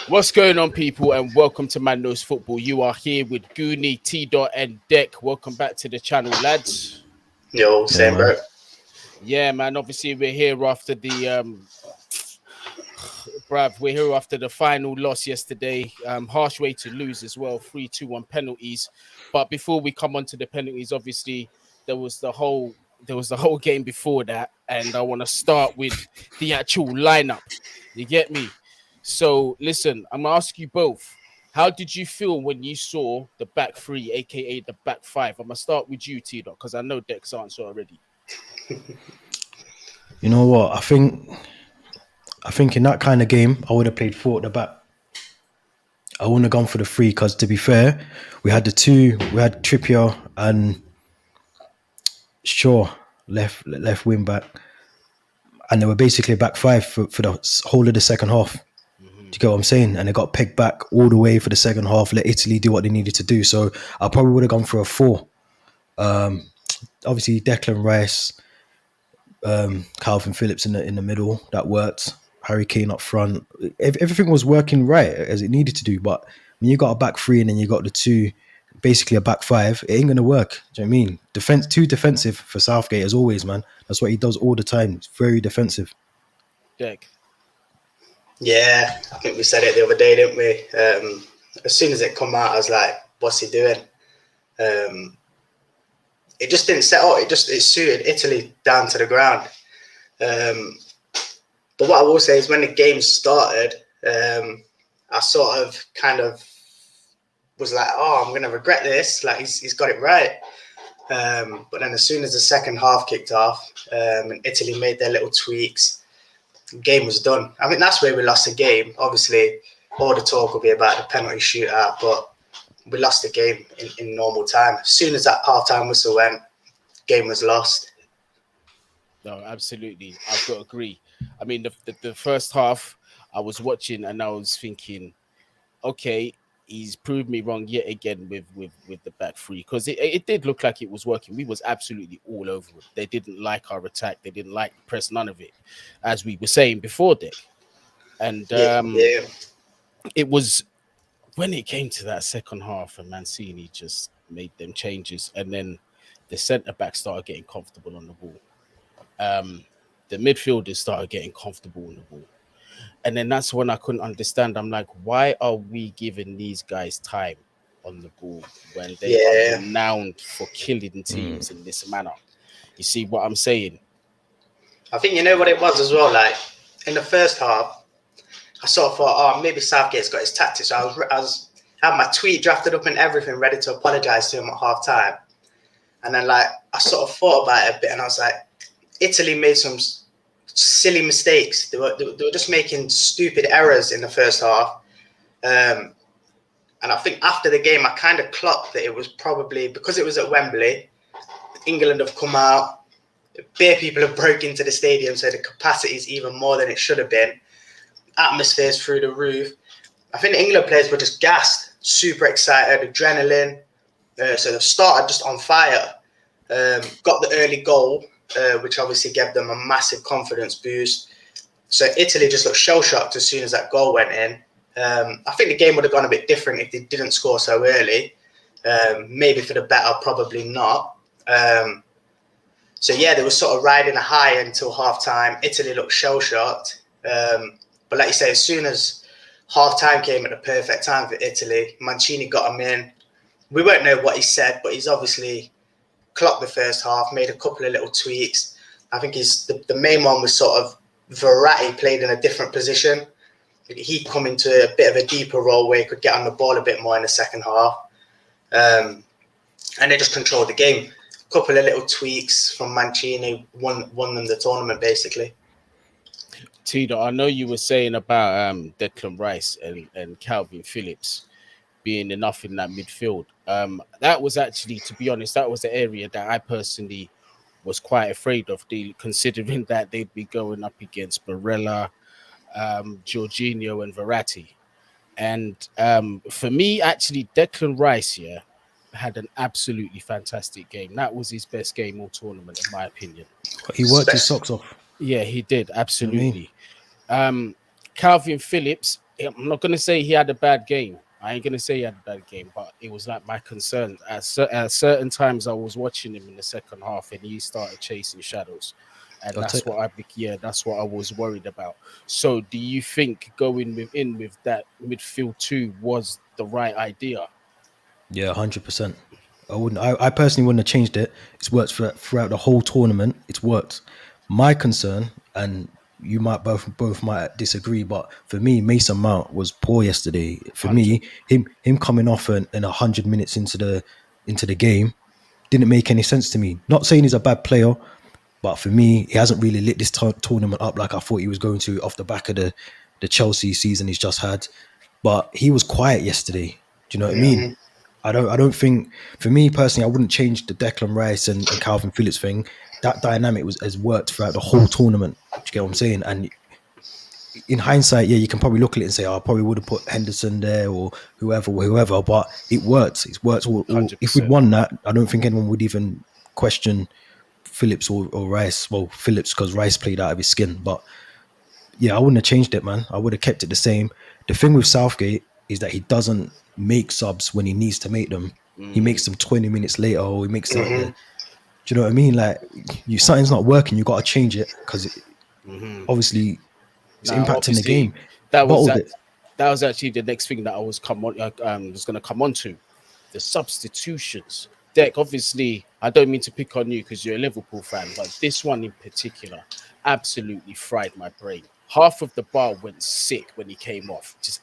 What's going on, people, and welcome to Man Knows Football. You are here with Guni, T Dot, and Dec. Welcome back to the channel, lads. Yo, same, bro. Yeah, man. Obviously, we're here after the we're here after the final loss yesterday. Harsh way to lose as well, 3-2 on penalties. But before we come on to the penalties, obviously there was the whole game before that, and I want to start with the actual lineup. You get me? So listen, I'm gonna ask you both. How did you feel when you saw the back three, aka the back five? I'm gonna start with you, T Dot, because I know Dec's answer already. You know what? I think in that kind of game, I would have played four at the back. I wouldn't have gone for the three because, to be fair, we had Trippier and Shaw left wing back, and they were basically a back five for the whole of the second half. Do you get what I'm saying? And they got pegged back all the way for the second half, let Italy do what they needed to do. So I probably would have gone for a four. Obviously, Declan Rice, Calvin Phillips in the middle, that worked. Harry Kane up front. Everything was working right as it needed to do. But when you got a back three and then you got the two, basically a back five, it ain't gonna work. Do you know what I mean? Too defensive for Southgate as always, man. That's what he does all the time. It's very defensive. Dec. Yeah, I think we said it the other day, didn't we? As soon as it come out, I was like, "What's he doing?" It just didn't set up. It suited Italy down to the ground. But what I will say is, when the game started, I sort of kind of was like, "Oh, I'm going to regret this." Like he's got it right. But then as soon as the second half kicked off, and Italy made their little tweaks, the game was done. I think that's where we lost the game. Obviously, all the talk will be about the penalty shootout, but we lost the game in normal time. As soon as that half-time whistle went, game was lost. No, absolutely. I've got to agree. I mean, the first half, I was watching and I was thinking, okay, he's proved me wrong yet again with the back three, because it did look like it was working. We was absolutely all over it. They didn't like our attack. They didn't like the press, none of it, as we were saying before, Dick. And it was when it came to that second half and Mancini just made them changes, and then the centre back started getting comfortable on the ball. The midfielders started getting comfortable on the ball. And then that's when I couldn't understand. I'm like, why are we giving these guys time on the ball when they are renowned for killing teams in this manner? You see what I'm saying? I think you know what it was as well. Like in the first half, I sort of thought, oh, maybe Southgate's got his tactics. So I had my tweet drafted up and everything, ready to apologise to him at half time. And then like I sort of thought about it a bit, and I was like, Italy made some silly mistakes. They were just making stupid errors in the first half. And I think after the game, I kind of clocked that it was probably because it was at Wembley. England have come out. Bare people have broke into the stadium, so the capacity is even more than it should have been. Atmosphere's through the roof. I think the England players were just gassed, super excited, adrenaline. So they've started just on fire. Got the early goal, which obviously gave them a massive confidence boost. So Italy just looked shell-shocked as soon as that goal went in. I think the game would have gone a bit different if they didn't score so early. Maybe for the better, probably not. So yeah, they were sort of riding a high until half-time. Italy looked shell-shocked. But like you say, as soon as half-time came at the perfect time for Italy, Mancini got him in. We won't know what he said, but he's obviously clocked the first half, made a couple of little tweaks. I think the main one was sort of Verratti played in a different position. He'd come into a bit of a deeper role where he could get on the ball a bit more in the second half. And they just controlled the game. A couple of little tweaks from Mancini won them the tournament, basically. Tito, I know you were saying about Declan Rice and Calvin Phillips being enough in that midfield. That was actually, to be honest, that was the area that I personally was quite afraid of, considering that they'd be going up against Barella, Jorginho and Verratti. And for me, actually, Declan Rice had an absolutely fantastic game. That was his best game all tournament, in my opinion. He worked his socks off. Yeah, he did, absolutely. Calvin Phillips, I'm not gonna say he had a bad game. I ain't gonna say he had a bad game, but it was like my concern. At certain times, I was watching him in the second half, and he started chasing shadows, and I'll take. that's what I was worried about. So, do you think going with that midfield two was the right idea? Yeah, 100%. I wouldn't. I personally wouldn't have changed it. It's worked throughout the whole tournament. It's worked. My concern, and you might both might disagree, but for me, Mason Mount was poor yesterday. For 100. me, him coming off and 100 minutes into the game didn't make any sense to me. Not saying he's a bad player, but for me, he hasn't really lit this tournament up like I thought he was going to off the back of the Chelsea season he's just had. But he was quiet yesterday. Do you know what I mean? Mhm. I don't think, for me personally, I wouldn't change the Declan Rice and Calvin Phillips thing. That dynamic has worked throughout the whole tournament. Do you get what I'm saying? And in hindsight, yeah, you can probably look at it and say, oh, I probably would have put Henderson there or whoever, but it worked. It's worked all. If we'd 100%. won that, I don't think anyone would even question Phillips or Rice. Well, Phillips because Rice played out of his skin. But yeah, I wouldn't have changed it, man. I would have kept it the same. The thing with Southgate is that he doesn't make subs when he needs to make them. He makes them 20 minutes later, or he makes them at the. Mhm. Do you know what I mean? Like, something's not working, you got to change it because Hmm. obviously it's Now, impacting the obviously, game. that was Bottled that. it. That was actually the next thing that I was going to come on to, the substitutions. Deck, obviously, I don't mean to pick on you because you're a Liverpool fan, but this one in particular absolutely fried my brain. Half of the bar went sick when he came off, just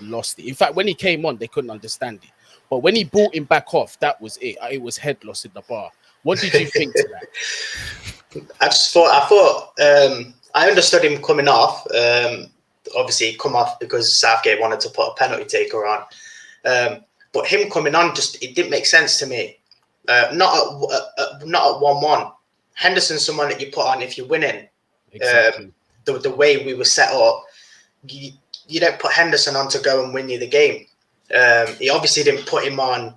lost it. In fact, when he came on, they couldn't understand it. But when he brought him back off, that was it. It was head loss in the bar. What did you think to that? I understood him coming off. Obviously, he come off because Southgate wanted to put a penalty taker on. But him coming on it didn't make sense to me. Not at 1-1. Henderson's someone that you put on if you're winning. Exactly. The way we were set up, you don't put Henderson on to go and win you the game. He obviously didn't put him on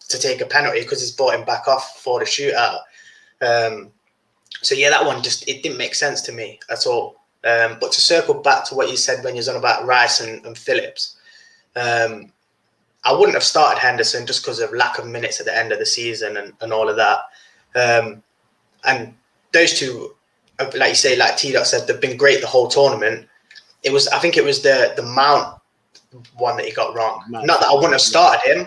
to take a penalty because he's brought him back off for the shootout. So yeah, that one it didn't make sense to me at all. But to circle back to what you said when you was on about Rice and Phillips, I wouldn't have started Henderson just because of lack of minutes at the end of the season and all of that. And those two, like you say, like T Dot said, they've been great the whole tournament. I think it was the Mount one that he got wrong. Not that I wouldn't have started him,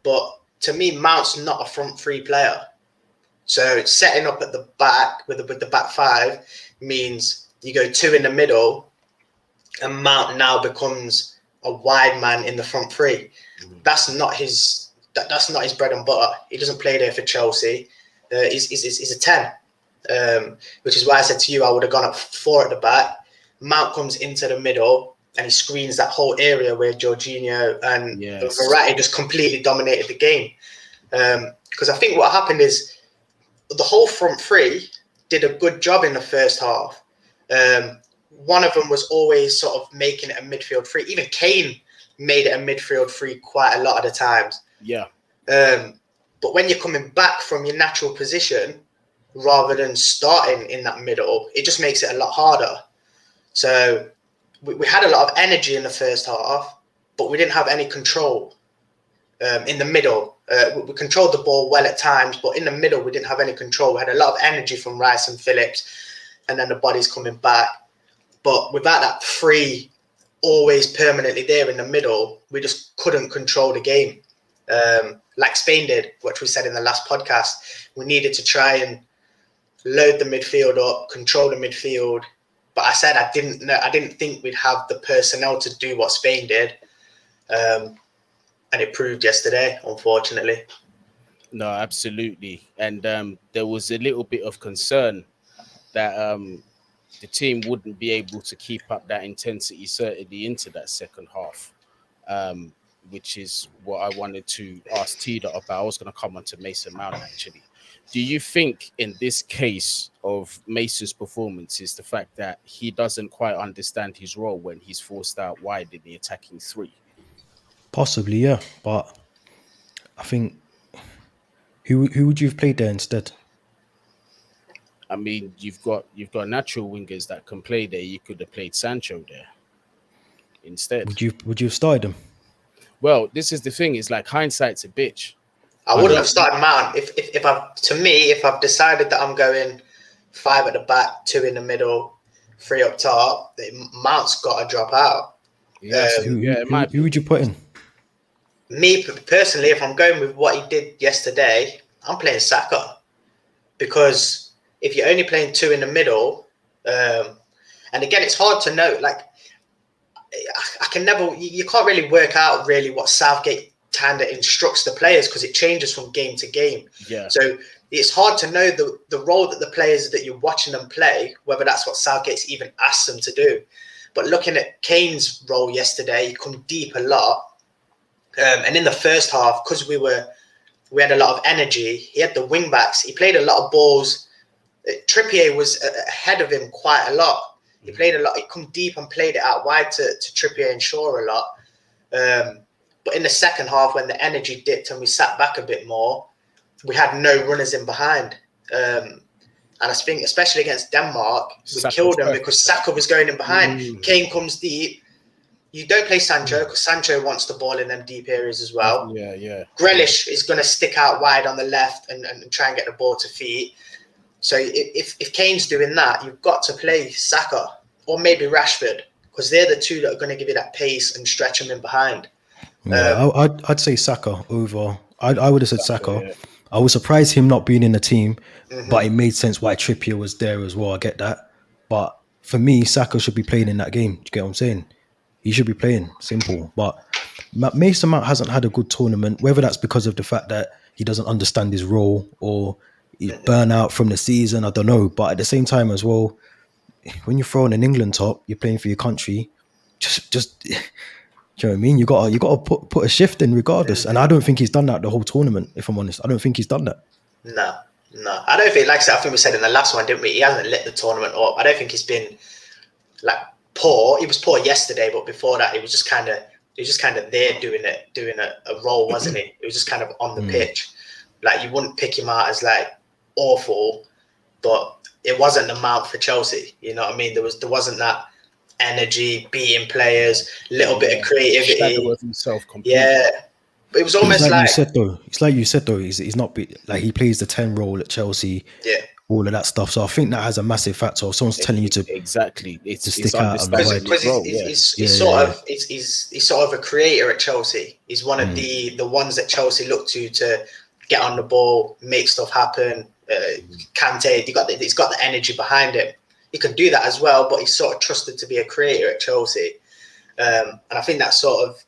but to me, Mount's not a front three player. So setting up at the back with the back five means you go two in the middle, and Mount now becomes a wide man in the front three. That's not his. That's not his bread and butter. He doesn't play there for Chelsea. He's a 10, which is why I said to you I would have gone up 4 at the back. Mount comes into the middle and he screens that whole area where Jorginho and Verratti just completely dominated the game. Because I think what happened is the whole front three did a good job in the first half. One of them was always sort of making it a midfield three. Even Kane made it a midfield three quite a lot of the times. Yeah. But when you're coming back from your natural position, rather than starting in that middle, it just makes it a lot harder. So we had a lot of energy in the first half, but we didn't have any control in the middle. We controlled the ball well at times, but in the middle, we didn't have any control. We had a lot of energy from Rice and Phillips, and then the bodies coming back. But without that three always permanently there in the middle, we just couldn't control the game. Like Spain did, which we said in the last podcast, we needed to try and load the midfield up, control the midfield. But I said I didn't think we'd have the personnel to do what Spain did, and it proved yesterday, unfortunately. No, absolutely. And there was a little bit of concern that the team wouldn't be able to keep up that intensity, certainly into that second half, which is what I wanted to ask T Dot about. I was going to come on to Mason Mount, actually. Do you think in this case of Mason's performance is the fact that he doesn't quite understand his role when he's forced out wide in the attacking three? Possibly, yeah. But I think who would you have played there instead? I mean, you've got natural wingers that can play there. You could have played Sancho there. instead. Would you have started him? Well, this is the thing. It's like hindsight's a bitch. I wouldn't have started Mount if I've decided that I'm going 5 at the back, 2 in the middle, 3 up top. Mount's got to drop out. Who would you put in? Me personally, if I'm going with what he did yesterday, I'm playing Saka, because if you're only playing 2 in the middle, and again, it's hard to know. Like, I can never, you can't really work out really what Southgate kind of instructs the players, because it changes from game to game. Yeah. So it's hard to know the role that the players that you're watching them play, whether that's what Southgate's even asked them to do. But looking at Kane's role yesterday, he come deep a lot. And in the first half, because we had a lot of energy, he had the wing backs. He played a lot of balls. Trippier was ahead of him quite a lot. He played a lot. He come deep and played it out wide to Trippier and Shaw a lot. But in the second half, when the energy dipped and we sat back a bit more, we had no runners in behind. And I think, especially against Denmark, we killed them because Saka was going in behind. Kane comes deep. You don't play Sancho, because Sancho wants the ball in them deep areas as well. Yeah. Grealish is going to stick out wide on the left and try and get the ball to feet. So if Kane's doing that, you've got to play Saka or maybe Rashford, because they're the two that are going to give you that pace and stretch them in behind. Yeah, I'd say Saka over. I would have said Saka. Yeah. I was surprised him not being in the team, but it made sense why Trippier was there as well. I get that. But for me, Saka should be playing in that game. Do you get what I'm saying? He should be playing. Simple. But Mason Mount hasn't had a good tournament, whether that's because of the fact that he doesn't understand his role or he's burnt out from the season. I don't know. But at the same time as well, when you're throwing an England top, you're playing for your country. Just do you know what I mean? You got to put a shift in regardless. And I don't think he's done that the whole tournament, if I'm honest. I don't think he's done that. No. I don't think, like I think we said in the last one, didn't we? He hasn't lit the tournament up. I don't think he's been like poor. He was poor yesterday, but before that, he was just kind of there doing a role, wasn't he? It was just kind of on the pitch. Like, you wouldn't pick him out as like awful, but it wasn't the Mount for Chelsea. You know what I mean? There wasn't that energy, beating players, little bit of creativity. Shadow of himself completely. Yeah, but it was almost It's like you said though. He's not like he plays the 10 role at Chelsea. Yeah. All of that stuff. So I think that has a massive factor. If someone's telling you to exactly, it's stick out of the way. because he's sort of a creator at Chelsea. He's one of the ones that Chelsea look to get on the ball, make stuff happen. Kante, he's got the energy behind him. He can do that as well, but he's sort of trusted to be a creator at Chelsea. And I think that's sort of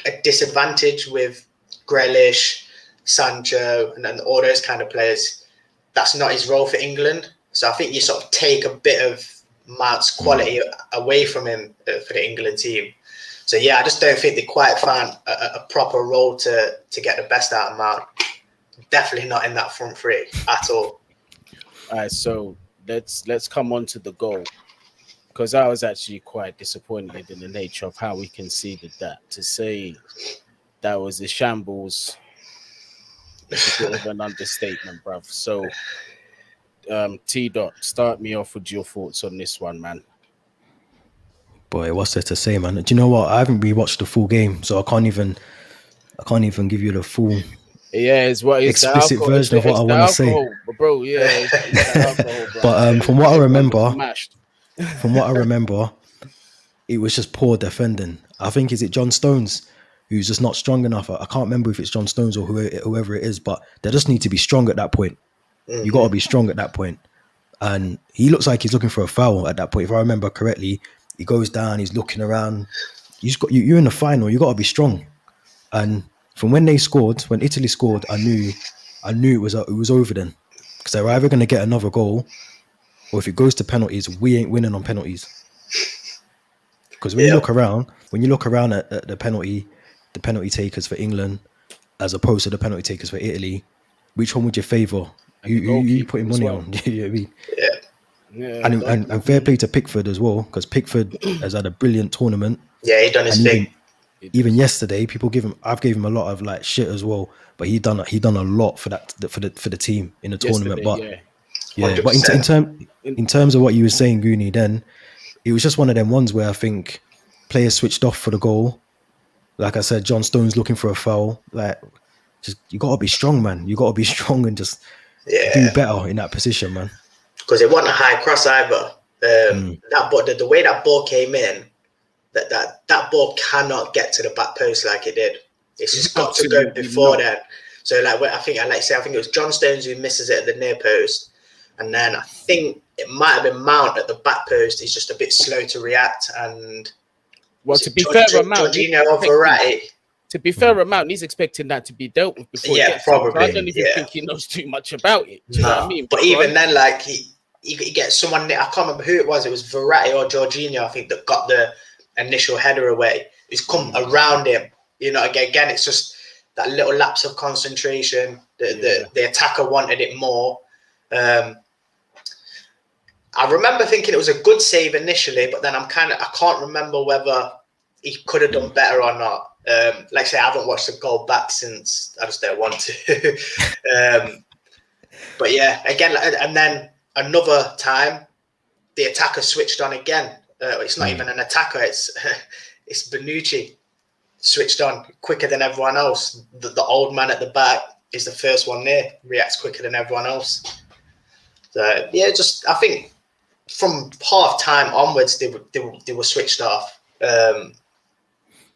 a disadvantage with Grealish, Sancho, and all those kind of players. That's not his role for England. So I think you sort of take a bit of Mount's quality away from him for the England team. So yeah, I just don't think they quite found a proper role to get the best out of Mount. Definitely not in that front three at all. All right, so let's come on to the goal, because I was actually quite disappointed in the nature of how we conceded that. To say that was a shambles is a bit of an understatement, bruv. So, T Dot, start me off with your thoughts on this one, man. Boy, what's there to say, man? Do you know what? I haven't rewatched the full game, so I can't even give you the full explicit version of what I want to say, bro. Yeah, it's alcohol, bro. But from what I remember, it was just poor defending. I think is it John Stones who's just not strong enough. I can't remember if it's John Stones or whoever it is, but they just need to be strong at that point. You got to be strong at that point. And he looks like he's looking for a foul at that point. If I remember correctly, he goes down, he's looking around. You're in the final, you got to be strong. And from when Italy scored, I knew it was over then, because they're either going to get another goal, or if it goes to penalties, we ain't winning on penalties. Because when you look around at the penalty takers for England, as opposed to the penalty takers for Italy, which one would you favour? Who you putting money on? You know what I mean? Yeah. And fair play to Pickford as well, because Pickford has had a brilliant tournament. Yeah, he done his thing. Even yesterday, I've gave him a lot of like shit as well, but he done a lot for the team in the tournament. But but in terms of what you were saying, Guni, then it was just one of them ones where I think players switched off for the goal. Like I said, John Stones looking for a foul. Like, just you got to be strong, man. You got to be strong and just do better in that position, man. Because it wasn't a high cross either. The way that ball came in, that ball cannot get to the back post like it did. It's just got to go before then. So like I think it was John Stones who misses it at the near post, and then I think it might have been Mount at the back post. He's just a bit slow to react. And to be fair, Mount, Jorginho or Verratti. To be fair, Mount, he's expecting that to be dealt with before. Probably. I don't even think he knows too much about it. Do you know what I mean? But even then, like he gets someone. I can't remember who it was. It was Verratti or Jorginho, I think, that got the initial header away. He's come around him. You know, again, it's just that little lapse of concentration. The attacker wanted it more. I remember thinking it was a good save initially, but then I can't remember whether he could have done better or not. Like I say, I haven't watched the goal back since I just don't want to. But yeah, again, and then another time, the attacker switched on again. It's not even an attacker; it's Bonucci switched on quicker than everyone else. The old man at the back is the first one there, reacts quicker than everyone else. So yeah, I think from half time onwards, they were switched off.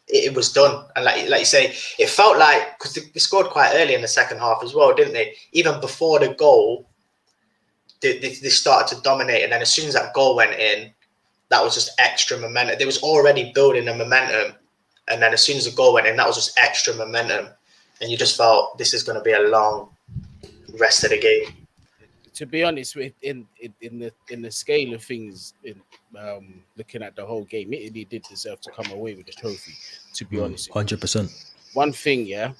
It was done, and like you say, it felt like, because they scored quite early in the second half as well, didn't they? Even before the goal, they started to dominate, and then as soon as that goal went in, that was just extra momentum. They was already building the momentum, and then as soon as the goal went in, that was just extra momentum, and you just felt this is going to be a long rest of the game. To be honest, in the scale of things, looking at the whole game, Italy did deserve to come away with the trophy. To be honest, 100%. One thing,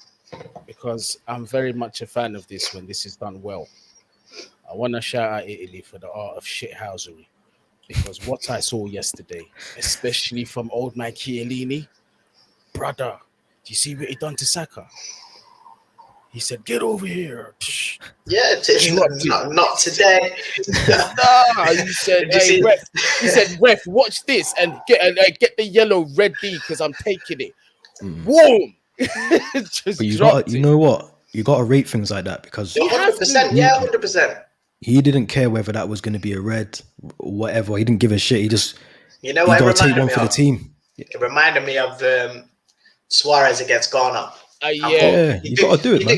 because I'm very much a fan of this when this is done well. I want to shout out Italy for the art of shithousery, because what I saw yesterday, especially from old man Chiellini, brother, do you see what he done to Saka? He said, "Get over here." Yeah, not today. He said, "Hey, ref." He said, "Ref, watch this and get the yellow red D because I'm taking it." Boom! But you know what? You got to rate things like that, because 100%. Yeah, 100%. He didn't care whether that was going to be a red, whatever. He didn't give a shit. He just, you know, what got to take one for the team. It reminded me of Suarez against Ghana. You got to do it, man.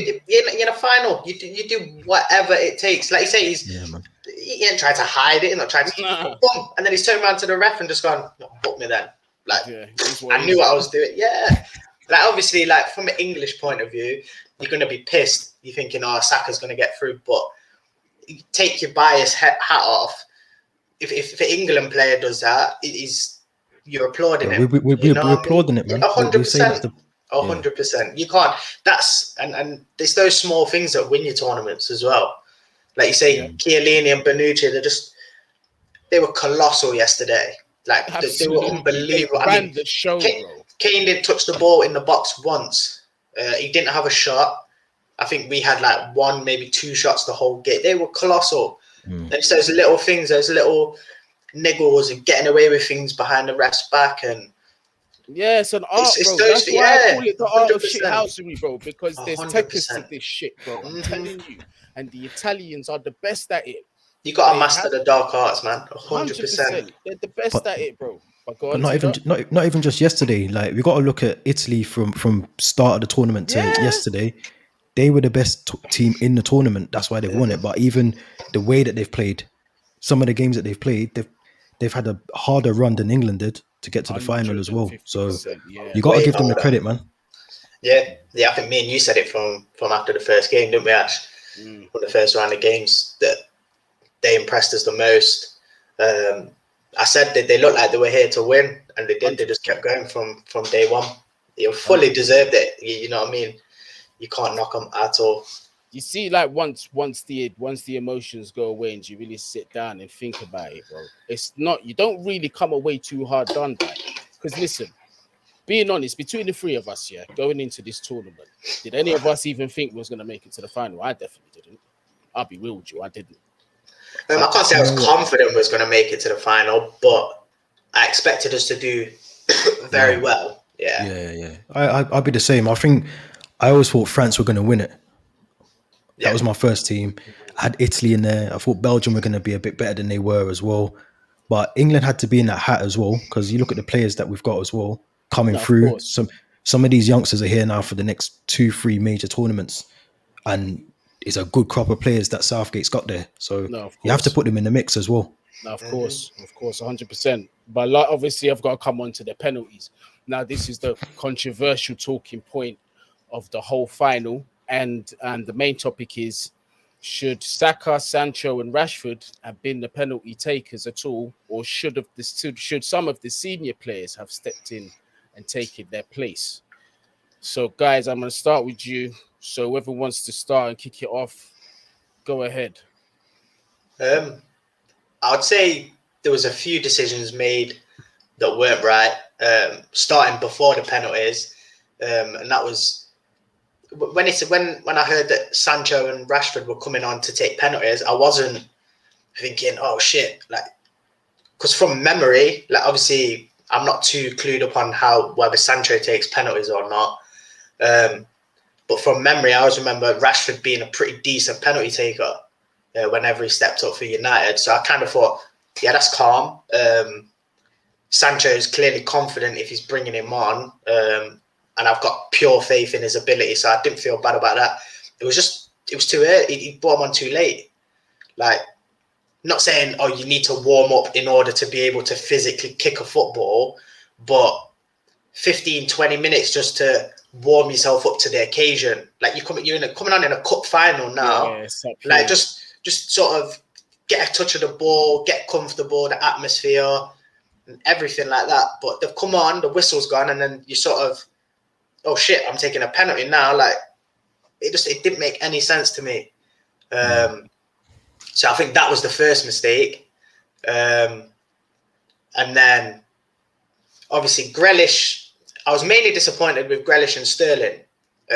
In a final, you do whatever it takes. Like you say, he ain't trying to hide it. He's not trying to boom, and then he's turned around to the ref and just gone, "No, book me then." Like, I knew what I was doing. Yeah, like obviously, like from an English point of view, you're gonna be pissed. You're thinking, "Oh, Saka's gonna get through," but you take your bias hat off. If an England player does that, you're applauding him. We're applauding it, man. 100%. 100%. You can't. That's and there's those small things that win your tournaments as well. Like you say, Chiellini and Bonucci, they were colossal yesterday. Like they were unbelievable. They ran the show, bro. Kane didn't touch the ball in the box once. He didn't have a shot. I think we had like one, maybe two shots the whole game. They were colossal. It's those little things, those little niggles, and getting away with things behind the ref's back. And yeah, it's an art, bro. That's why I call it the art of shithousery, bro, because there's techniques to this shit, bro. I'm telling you. And the Italians are the best at it. You got to master the dark arts, man. 100%. They're the best at it, bro. But not even just yesterday. Like, we got to look at Italy from start of the tournament to yesterday. They were the best team in the tournament. That's why they won it. But even the way that they've played, some of the games that they've played, they've had a harder run than England did to get to the final as well. So you got to give them the credit, man. Yeah. I think me and you said it from after the first game, didn't we, Ash? From the first round of games, that they impressed us the most. I said that they looked like they were here to win, and they did. They just kept going from day one. They fully deserved it. You know what I mean? You can't knock them at all. You see, like once the emotions go away and you really sit down and think about it, bro, it's not, you don't really come away too hard done by it. Because listen, being honest, between the three of us, going into this tournament, did any of us even think we was going to make it to the final? I definitely didn't. I'll be real with you, I didn't. I can't say I was confident we was going to make it to the final, but I expected us to do very well. Yeah. Yeah. I'd be the same. I think I always thought France were going to win it. That Yeah. was my first team. I had Italy in there. I thought Belgium were going to be a bit better than they were as well. But England had to be in that hat as well, because you look at the players that we've got as well coming No, of through. course. Some of these youngsters are here now for the next 2-3 major tournaments, and it's a good crop of players that Southgate's got there. So No, of you have to course. put them in the mix as well. No, of course, 100%. But like, obviously, I've got to come on to the penalties. Now, this is the controversial talking point of the whole final, and the main topic is: should Saka, Sancho, and Rashford have been the penalty takers at all, or should some of the senior players have stepped in and taken their place? So, guys, I'm going to start with you. So, whoever wants to start and kick it off, go ahead. I would say there was a few decisions made that weren't right, starting before the penalties, and that was when I heard that Sancho and Rashford were coming on to take penalties. I wasn't thinking, oh shit, like, because from memory, like, obviously I'm not too clued up on whether Sancho takes penalties or not, but from memory, I always remember Rashford being a pretty decent penalty taker whenever he stepped up for United. So I kind of thought, yeah, that's calm. Sancho is clearly confident if he's bringing him on, and I've got pure faith in his ability, so I didn't feel bad about that. It was too early. He brought him on too late. Like, not saying, oh, you need to warm up in order to be able to physically kick a football, but 15, 20 minutes just to warm yourself up to the occasion. Like, coming on in a cup final now. Yeah, like, just sort of get a touch of the ball, get comfortable, the atmosphere, and everything like that. But they've come on, the whistle's gone, and then you sort of, oh shit, I'm taking a penalty now. Like, it didn't make any sense to me. So I think that was the first mistake. And then obviously Grealish, I was mainly disappointed with Grealish and Sterling.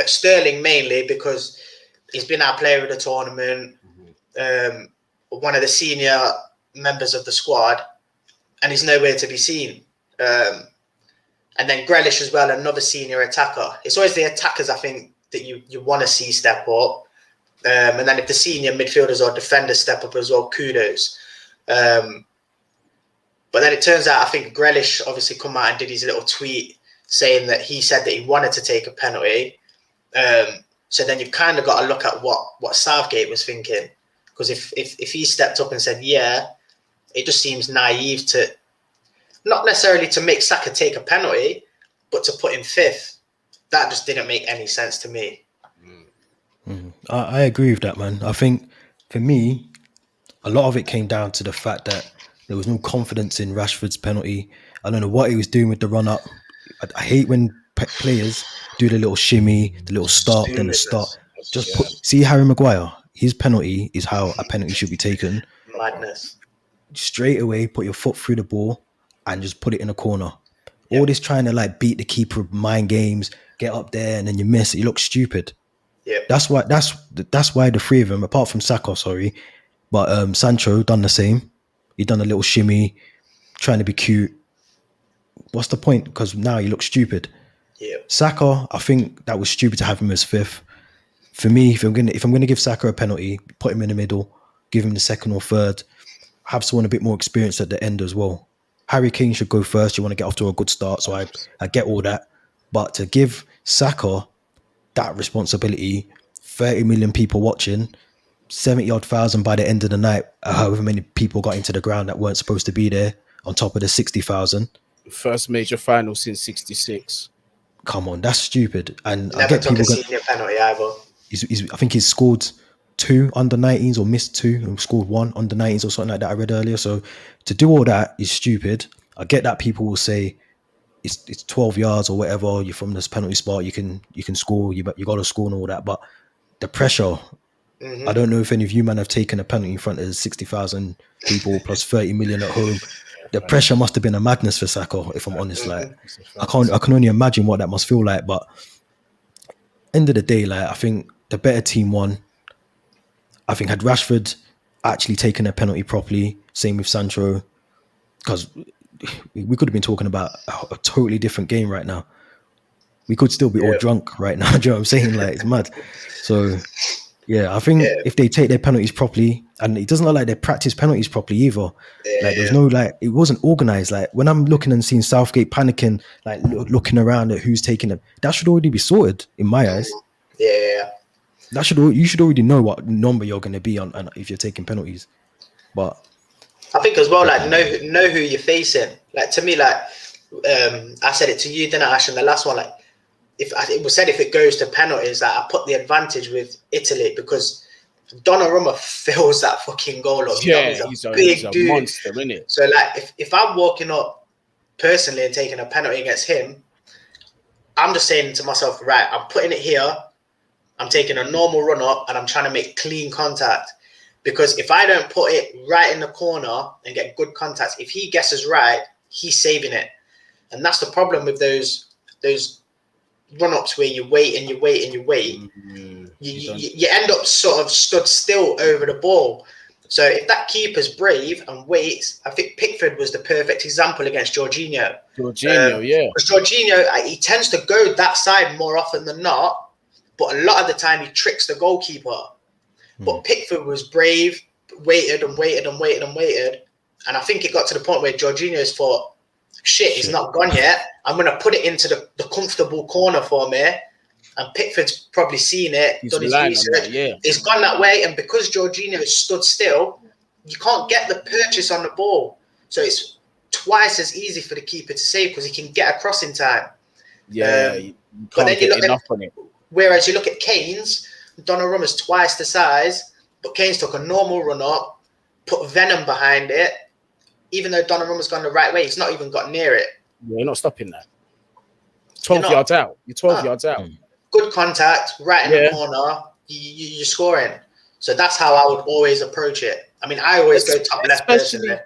Sterling mainly because he's been our player of the tournament, one of the senior members of the squad, and he's nowhere to be seen. And then Grealish as well, another senior attacker. It's always the attackers, I think, that you want to see step up. And then if the senior midfielders or defenders step up as well, kudos. But then it turns out, I think Grealish obviously come out and did his little tweet saying that he said that he wanted to take a penalty. So then you've kind of got to look at what Southgate was thinking. Because if he stepped up and said, yeah, it just seems naive to, not necessarily to make Saka take a penalty, but to put him fifth. That just didn't make any sense to me. I agree with that, man. I think for me, a lot of it came down to the fact that there was no confidence in Rashford's penalty. I don't know what he was doing with the run-up. I hate when players do the little shimmy, the little stop, then the stop. See Harry Maguire, his penalty is how a penalty should be taken. Madness. Straight away, put your foot through the ball and just put it in a corner. All this trying to like beat the keeper, mind games, get up there and then you miss it. You look stupid. Yeah. That's why the three of them, apart from Saka, but Sancho done the same. He done a little shimmy, trying to be cute. What's the point? Because now he looks stupid. Yeah. Saka, I think that was stupid to have him as fifth. For me, if I'm gonna give Saka a penalty, put him in the middle, give him the second or third, have someone a bit more experienced at the end as well. Harry Kane should go first. You want to get off to a good start, so I get all that. But to give Saka that responsibility, 30 million people watching, 70-odd thousand by the end of the night, however many people got into the ground that weren't supposed to be there, on top of the 60,000. First major final since '66. Come on, that's stupid. And Never I get took people. a senior penalty either. I think he's scored 2 under 19s or missed 2 and scored 1 under 19s or something like that. I read earlier. So to do all that is stupid. I get that people will say it's 12 yards or whatever. You're from this penalty spot. You can score. You got to score and all that. But the pressure. I don't know if any of you man have taken a penalty in front of 60,000 people plus 30 million at home. The pressure must have been a madness for Saka, if I'm honest. Like, I can only imagine what that must feel like. But end of the day, like, I think the better team won. I think had Rashford actually taken a penalty properly, same with Sancho, because we could have been talking about a totally different game right now. We could still be all drunk right now. Do you know what I'm saying? Like, it's mad. So yeah, I think Yeah. if they take their penalties properly, and it doesn't look like they practice penalties properly either. Like, there was no, like, it wasn't organized. Like, when I'm looking and seeing Southgate panicking, like looking around at who's taking them, that should already be sorted in my eyes. Yeah. That you should already know what number you're going to be on if you're taking penalties. But I think as well, like know who you're facing. Like, to me, like I said it to you, didn't I, Ash? And the last one, like, it was said if it goes to penalties, that I put the advantage with Italy because Donnarumma fills that fucking goal up. Yeah, He's a he's big a dude. monster, isn't it? So like, if I'm walking up personally and taking a penalty against him, I'm just saying to myself, right, I'm putting it here. I'm taking a normal run up and I'm trying to make clean contact. Because if I don't put it right in the corner and get good contact, if he guesses right, he's saving it. And that's the problem with those run-ups where you wait and you wait and you wait. Mm-hmm. You end up sort of stood still over the ball. So if that keeper's brave and waits, I think Pickford was the perfect example against Jorginho. Yeah. Because Jorginho, he tends to go that side more often than not, but a lot of the time he tricks the goalkeeper. But Pickford was brave, waited and waited and waited and waited. And I think it got to the point where Jorginho's thought, shit, he's not gone yet. I'm going to put it into the comfortable corner for me. And Pickford's probably seen it, done his research. He's gone that way. And because Jorginho stood still, you can't get the purchase on the ball. So it's twice as easy for the keeper to save because he can get across in time. Yeah, but then you look at, whereas you look at Kane's, Donnarumma's twice the size, but Kane's took a normal run up, put venom behind it. Even though Donnarumma's gone the right way, he's not even got near it. Yeah, you're not stopping that. 12 yards out. You're 12 yards out. Good contact, right in the corner. You're scoring. So that's how I would always approach it. I mean, I always go top left personally.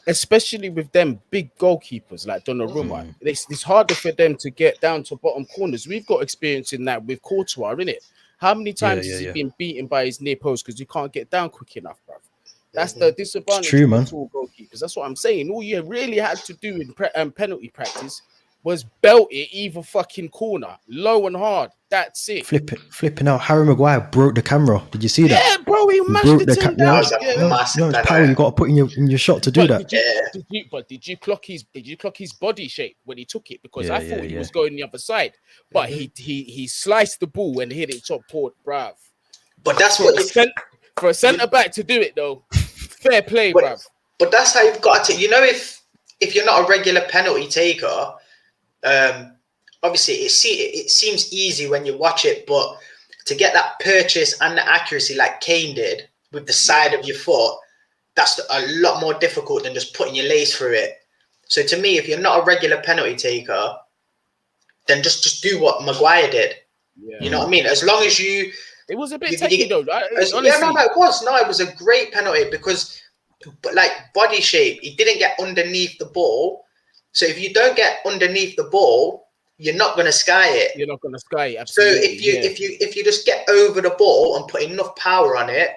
Especially with them big goalkeepers like Donnarumma. It's harder for them to get down to bottom corners. We've got experience in that with Courtois, innit? How many times has he been beaten by his near post because you can't get down quick enough, bruv? That's the disadvantage of the tall goalkeepers. That's what I'm saying. All you really had to do in penalty practice was belt it either fucking corner, low and hard. That's it. Flipping out. Harry Maguire broke the camera. Did you see that? Yeah, bro, he mashed the thing down. It's power you got to put in your shot to do that. Did you clock his body shape when he took it? Because I thought he was going the other side, but he sliced the ball and hit it top port, bruv. But that's what for a centre back to do it though. Fair play, bruv. But that's how you've got to. You know, if you're not a regular penalty taker, obviously it seems easy when you watch it, but to get that purchase and the accuracy like Kane did with the side of your foot, that's a lot more difficult than just putting your lace through it. So to me, if you're not a regular penalty taker, then just do what Maguire did. Yeah. You know what I mean? As long as you... It was a bit techy though. It was a great penalty because, like, body shape, he didn't get underneath the ball. So if you don't get underneath the ball, you're not going to sky it. You're not going to sky it. Absolutely. So if you just get over the ball and put enough power on it,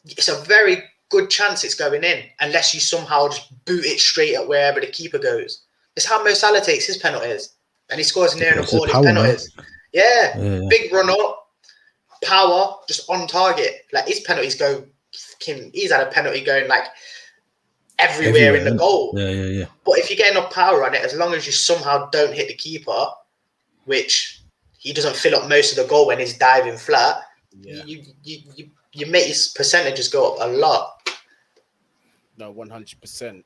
it's a very good chance it's going in, unless you somehow just boot it straight at wherever the keeper goes. It's how Mo Salah takes his penalties, and he scores near enough all his penalties. Yeah, big run up. Power just on target. Like his penalties go, he's had a penalty going like everywhere in the goal. Yeah. But if you get enough power on it, as long as you somehow don't hit the keeper, which he doesn't fill up most of the goal when he's diving flat, you make his percentages go up a lot. No, 100%.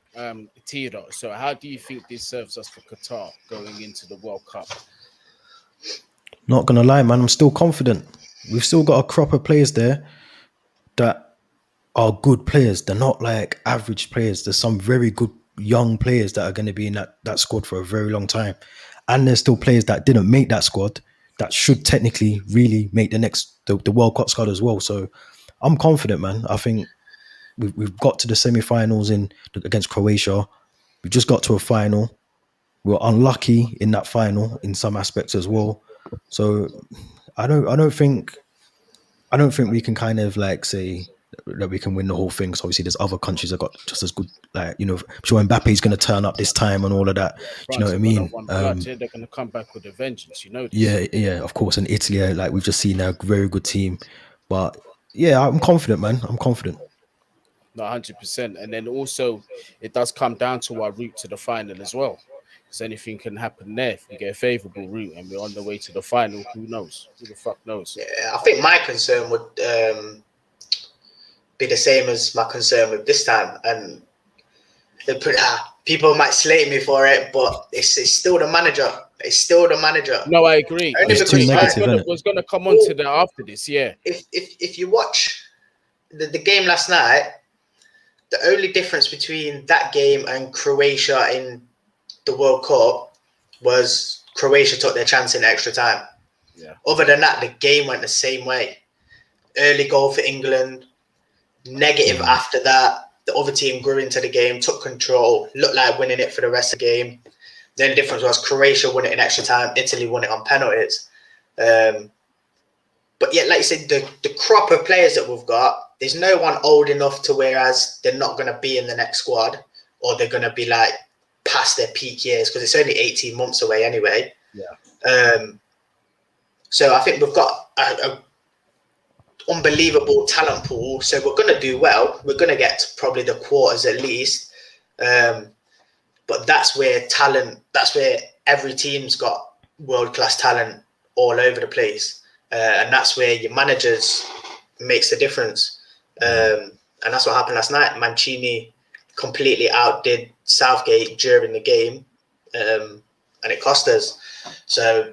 T Dot. So how do you think this serves us for Qatar going into the World Cup? Not gonna lie, man, I'm still confident. We've still got a crop of players there that are good players. They're not like average players. There's some very good young players that are going to be in that squad for a very long time. And there's still players that didn't make that squad that should technically really make the World Cup squad as well. So I'm confident, man. I think we've got to the semi-finals against Croatia. We just got to a final. We were unlucky in that final in some aspects as well. So I don't think we can kind of like say that we can win the whole thing. So obviously, there's other countries that got just as good. Like, I'm sure Mbappe's going to turn up this time and all of that. Do you know France what I have got mean? that one blood. Yeah, they're gonna come back with a vengeance. You know this. Yeah, of course. And Italy, like we've just seen, a very good team. But yeah, I'm confident, man. I'm confident. No, 100%. And then also, it does come down to our route to the final as well. Because anything can happen there. If we get a favourable route and we're on the way to the final, who knows? Who the fuck knows? Yeah, I think my concern would be the same as my concern with this time. And people might slate me for it, but it's still the manager. It's still the manager. No, I agree. Only It's because too negative, isn't it? Was going to come on to that after this, yeah. If you watch the game last night, the only difference between that game and Croatia in the World Cup was Croatia took their chance in extra time. Yeah. Other than that, the game went the same way. Early goal for England, negative after that. The other team grew into the game, took control, looked like winning it for the rest of the game. The only difference was Croatia won it in extra time, Italy won it on penalties. But yet, like you said, the crop of players that we've got, there's no one old enough to whereas they're not going to be in the next squad or they're going to be like past their peak years because it's only 18 months away anyway. Yeah. So I think we've got a unbelievable talent pool. So we're going to do well. We're going to get to probably the quarters at least. But that's where every team's got world-class talent all over the place. And that's where your managers makes the difference. And that's what happened last night. Mancini completely outdid Southgate during the game. And it cost us. So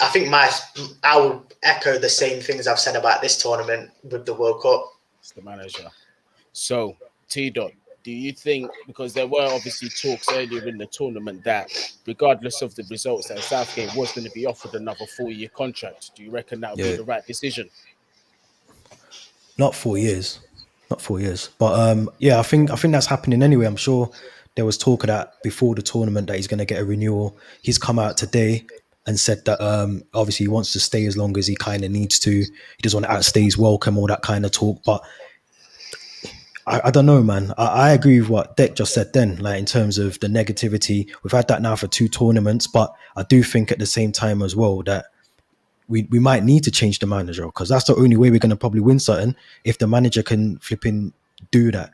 I think I would echo the same things I've said about this tournament with the World Cup. It's the manager. So, T Dot, do you think, because there were obviously talks earlier in the tournament that regardless of the results that Southgate was going to be offered another 4-year contract, do you reckon that would be the right decision? Not 4 years. But yeah, I think that's happening anyway. I'm sure there was talk of that before the tournament that he's going to get a renewal. He's come out today and said that obviously he wants to stay as long as he kind of needs to. He doesn't want to outstay his welcome, all that kind of talk. But I don't know, man. I agree with what Dec just said then, like in terms of the negativity. We've had that now for 2 tournaments, but I do think at the same time as well that we might need to change the manager because that's the only way we're going to probably win something if the manager can flipping do that.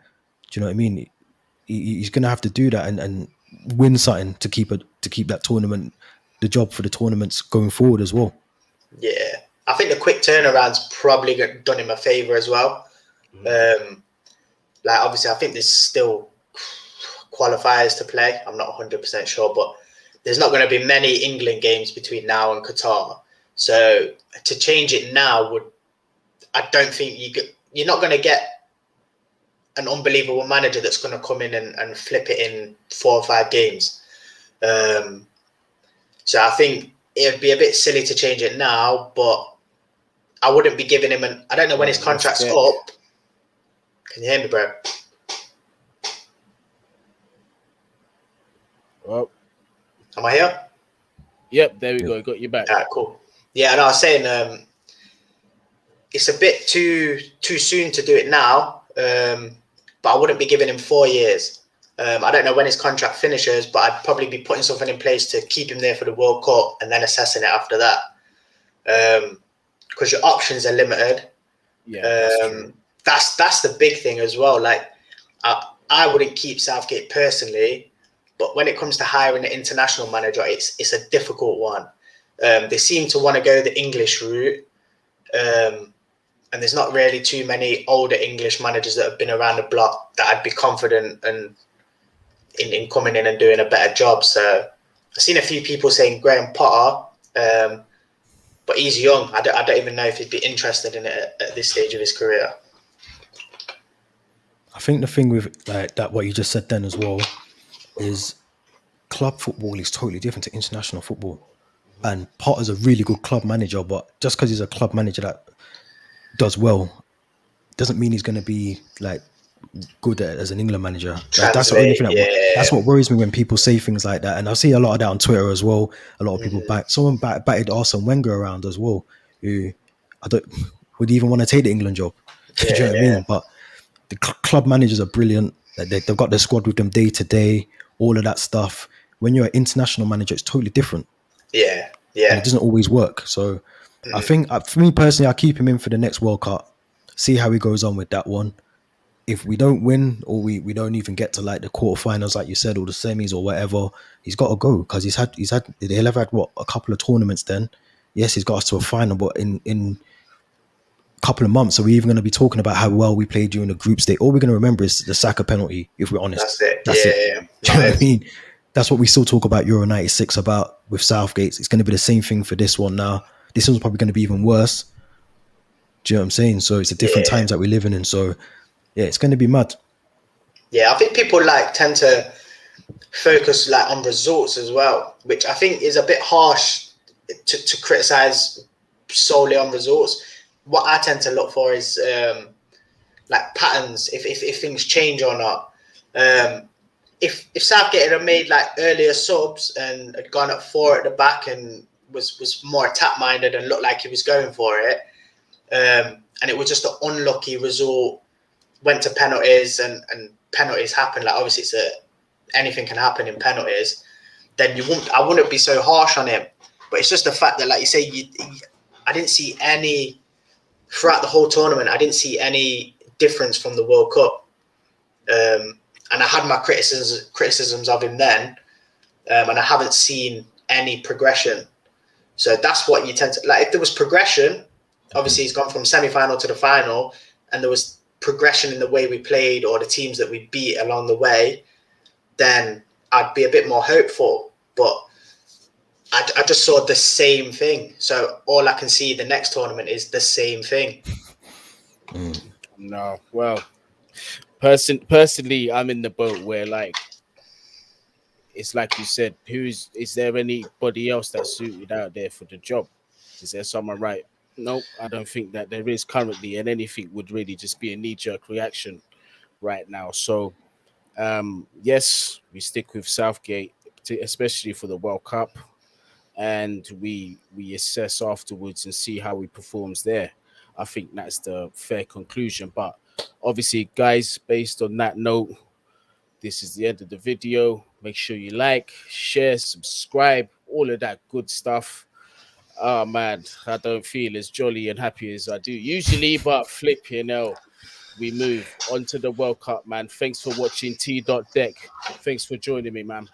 Do you know what I mean? He's going to have to do that and win something to keep that tournament, the job for the tournaments going forward as well. Yeah, I think the quick turnaround's probably done him a favour as well. Like obviously, I think there's still qualifiers to play. I'm not 100% sure, but there's not going to be many England games between now and Qatar. So to change it now I don't think you're not going to get an unbelievable manager that's going to come in and flip it in 4 or 5 games. So I think it would be a bit silly to change it now, but I wouldn't be giving him I don't know when his contract's up. Can you hear me, bro? Well, am I here? Yep, there we go. Got you back. All right, cool. Yeah, and I was saying it's a bit too soon to do it now, but I wouldn't be giving him 4 years. I don't know when his contract finishes, but I'd probably be putting something in place to keep him there for the World Cup and then assessing it after that. Because your options are limited. Yeah, that's the big thing as well. Like I wouldn't keep Southgate personally, but when it comes to hiring an international manager, it's a difficult one. They seem to want to go the English route, and there's not really too many older English managers that have been around the block that I'd be confident and in coming in and doing a better job. So I've seen a few people saying Graham Potter, but he's young. I don't even know if he'd be interested in it at this stage of his career. I think the thing with like that, what you just said then as well, is club football is totally different to international football. And Potter's a really good club manager, but just because he's a club manager that does well, doesn't mean he's going to be like good as an England manager. Like, that's the only thing. That's what worries me when people say things like that. And I see a lot of that on Twitter as well. A lot of people someone batted Arsene Wenger around as well, who would even want to take the England job. Do you know what I yeah, mean? But the club managers are brilliant. They've got their squad with them day to day, all of that stuff. When you're an international manager, it's totally different, yeah, and it yeah. doesn't always work. So I Mm, think, for me personally, I keep him in for the next World Cup, see how he goes on with that one. If we don't win, or we don't even get to like the quarterfinals, like you said, or the semis or whatever, he's got to go, because he'll have had what, a couple of tournaments. Then yes, he's got us to a final, but in couple of months, are we even going to be talking about how well we played during the group stage? All we're going to remember is the Saka penalty, if we're honest. that's it. That's Yeah, it. yeah. Do No, you know what I mean? That's what we still talk about Euro 96 about with Southgate. It's going to be the same thing for this one now. This one's probably going to be even worse. Do you know what I'm saying? So it's the different yeah, times that we're living in. So yeah, it's going to be mad. yeah. I think people like tend to focus like on results as well, which I think is a bit harsh to criticize solely on results. What I tend to look for is like patterns, if things change or not. If Southgate had made like earlier subs and had gone at four at the back and was more attack minded and looked like he was going for it, and it was just an unlucky result, went to penalties and penalties happen. Like obviously anything can happen in penalties. Then I wouldn't be so harsh on him. But it's just the fact that, like you say, I didn't see any throughout the whole tournament. I didn't see any difference from the World Cup, and I had my criticisms of him then, and I haven't seen any progression. So that's what you tend to like. If there was progression, obviously he's gone from semi-final to the final, and there was progression in the way we played or the teams that we beat along the way, then I'd be a bit more hopeful. But I just saw the same thing. So all I can see the next tournament is the same thing. No, well, personally, I'm in the boat where like it's like you said, is there anybody else that's suited out there for the job? Is there someone right? No, I don't think that there is currently, and anything would really just be a knee-jerk reaction right now. So yes, we stick with Southgate, especially for the World Cup, and we assess afterwards and see how he performs there. I think that's the fair conclusion. But obviously, guys, based on that note, this is the end of the video. Make sure you like, share, subscribe, all of that good stuff. Oh man, I don't feel as jolly and happy as I do usually, but flip, we move on to the World Cup, man. Thanks for watching T Dot Deck. Thanks for joining me, man.